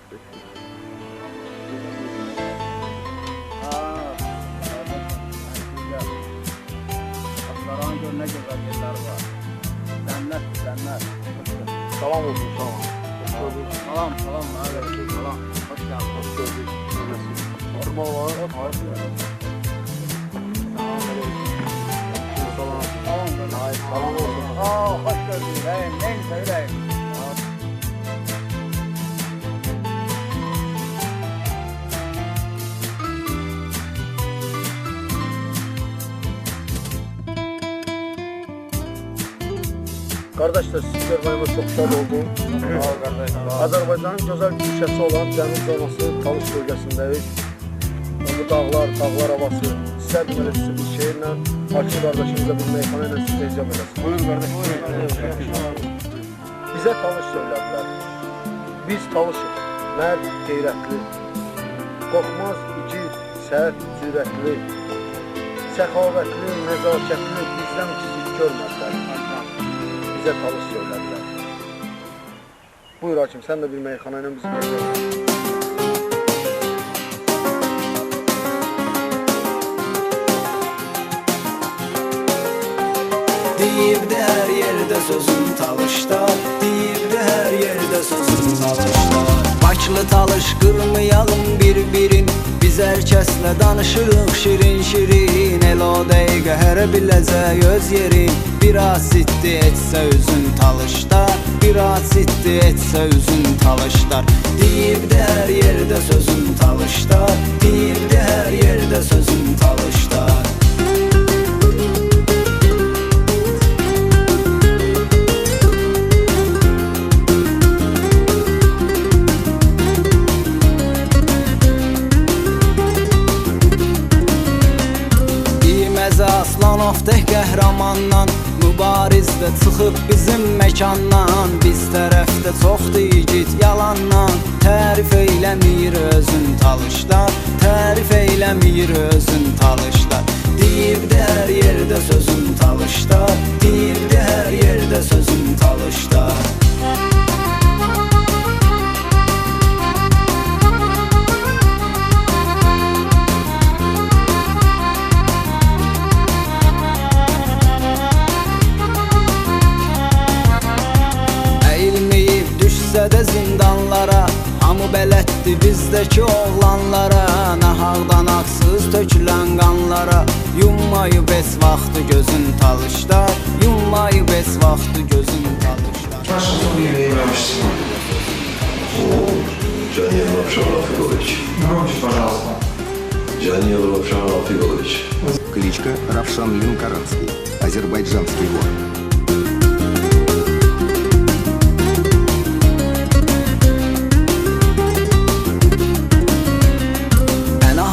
Aslan gör ne güzel yerler var. Cennet, cennet. Salam olsun, salam. Salam, salam, abi. Salam. Hoş geldin. Hoş gördük. Normal var. Hoş geldin. Salam. Salam. Salam olsun. Hoş gördük. Neyini söyleyeyim? Kardeşler, sizi görməyimə çox şad oldum. Sağ ol kardeş. Azərbaycanın gözəl bir şəhəri olan Cənub zonası Talış bölgəsindəyik. Bu dağlar havası, istərdim elə sizi bir şehirlə, Hakim qardaşımızla bir meyxana ilə sizi icab eləsin. Buyur kardeş. Bizə Talış söylədilər. Biz Talışıq, mərd, qeyrətli, qorxmaz, igid, sərt, cürətli, səxavətli, nəzakətli, bizdən kiçik görmədilər. Bizə Talış söylədilər. Buyur hakim, sən də bir meyxana ilə bizi görürsən. Deyibdi hər yerdə sözün Talışda, deyibdi hər yerdə sözün Talışda. Baklı Talış qırmayalım bir-birin, biz hər kəslə danışırıq şirin-şirin. El o dəqiqə hər biləcək öz yerin, biraz ciddi etsə üzün Talışda, biraz ciddi etsə üzün Talışlar. Deyibdi hər yerdə sözün Talışda, deyibdi hər yerdə sözün Talışda. Aslanov teh qəhrəmandan, mübarizdə çıxıb bizim məkandan. Biz tərəfdə çoxdur igid yalandan, tərif eyləmir özün Talışda, tərif eyləmir özün Talışda. Deyibdi hər yerdə sözün Talışda, deyibdi hər yerdə sözün Talışda. Də zindanlara, hamı bələddi bizdəki oğlanlara. Nahaqdan haqsız tökülən qanlara, yummayıb heç vaxtı gözün Talışda, yummayıb heç vaxtı gözün Talışda. Нашу фамилию имеемся. Джанилов Равшан Рафигович. Громче, пожалуйста. Джанилов Равшан Рафигович. Кличка Равшан Ленкоранский, азербайджанский вор.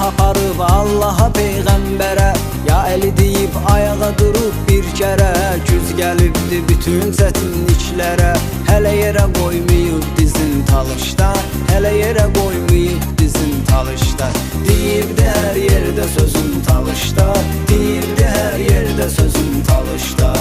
Aparıb Allaha Peyğəmbərə, ya əli deyib ayağa durub bir kərə. Güz gəlibdi bütün çətinliklərə, hələ yerə qoymayıb dizin Talışda, hələ yerə qoymayıb dizin Talışda. Deyibdi hər yerdə sözün Talışda, deyibdi hər yerdə sözün Talışda.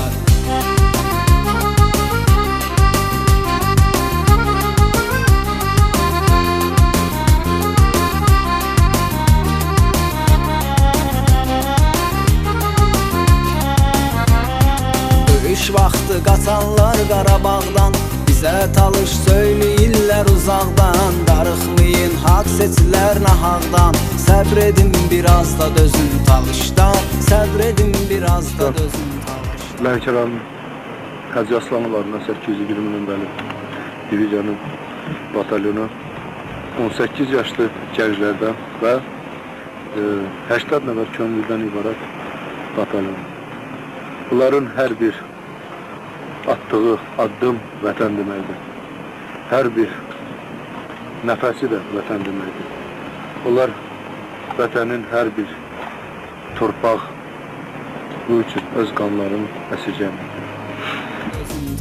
Vaxtı qaçanlar Qarabağdan, bizə Talış söyləyirlər uzaqdan. Darıxmayın, haqq seçilər nahaqdan, səbr edin biraz da dözün Talışda, səbr edin biraz da dözün Talışda. Lənkəran Hacı Aslanlılarından 820 nömrəli diviziyanın batalyonu 18 yaşlı gənclərdən və 80 nəfər könüllüdən ibarət batalyon. Bunların hər bir attığı addım vətən deməkdir. Hər bir nəfəsi də vətən deməkdir. Onlar vətənin hər bir torpaq bu üçün öz qanlarını əsirgəmir.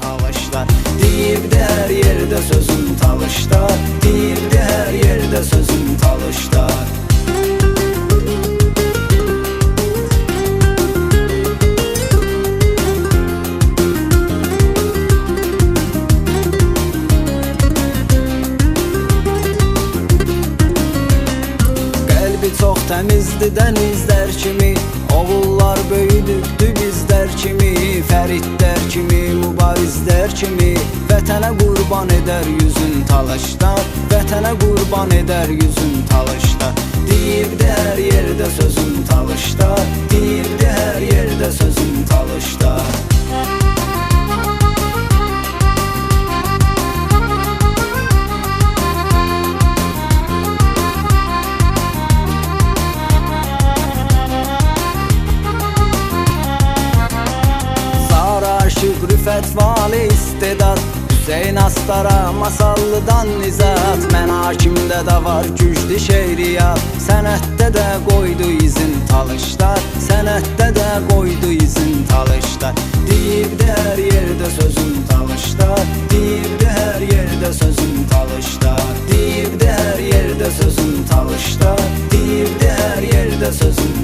Talışlar, deyibdi hər yerdə sözün Talışda, deyibdi hər yerdə sözün Talışda. təmizdi dənizlər kimi, oğullar böyüdükdü bizlər kimi, Fəridlər kimi, mübarizlər kimi, vətənə qurban edər yüzün talışda, vətənə qurban edər yüzün talışda. Deyibdi hər yerdə sözün talışda, deyibdi hər yerdə sözün talışda. Rüfət vali istedad, Hüseyin Astara masallıdan nizat, mən hakimdə də var güclü şeiriyyat, sənətdə də qoydu izin talışlar, sənətdə də qoydu izin talışlar. Deyibdi hər yerdə sözün talışlar, deyibdi hər yerdə sözün talışlar, deyibdi hər yerdə sözün talışlar, deyibdi hər yerdə sözün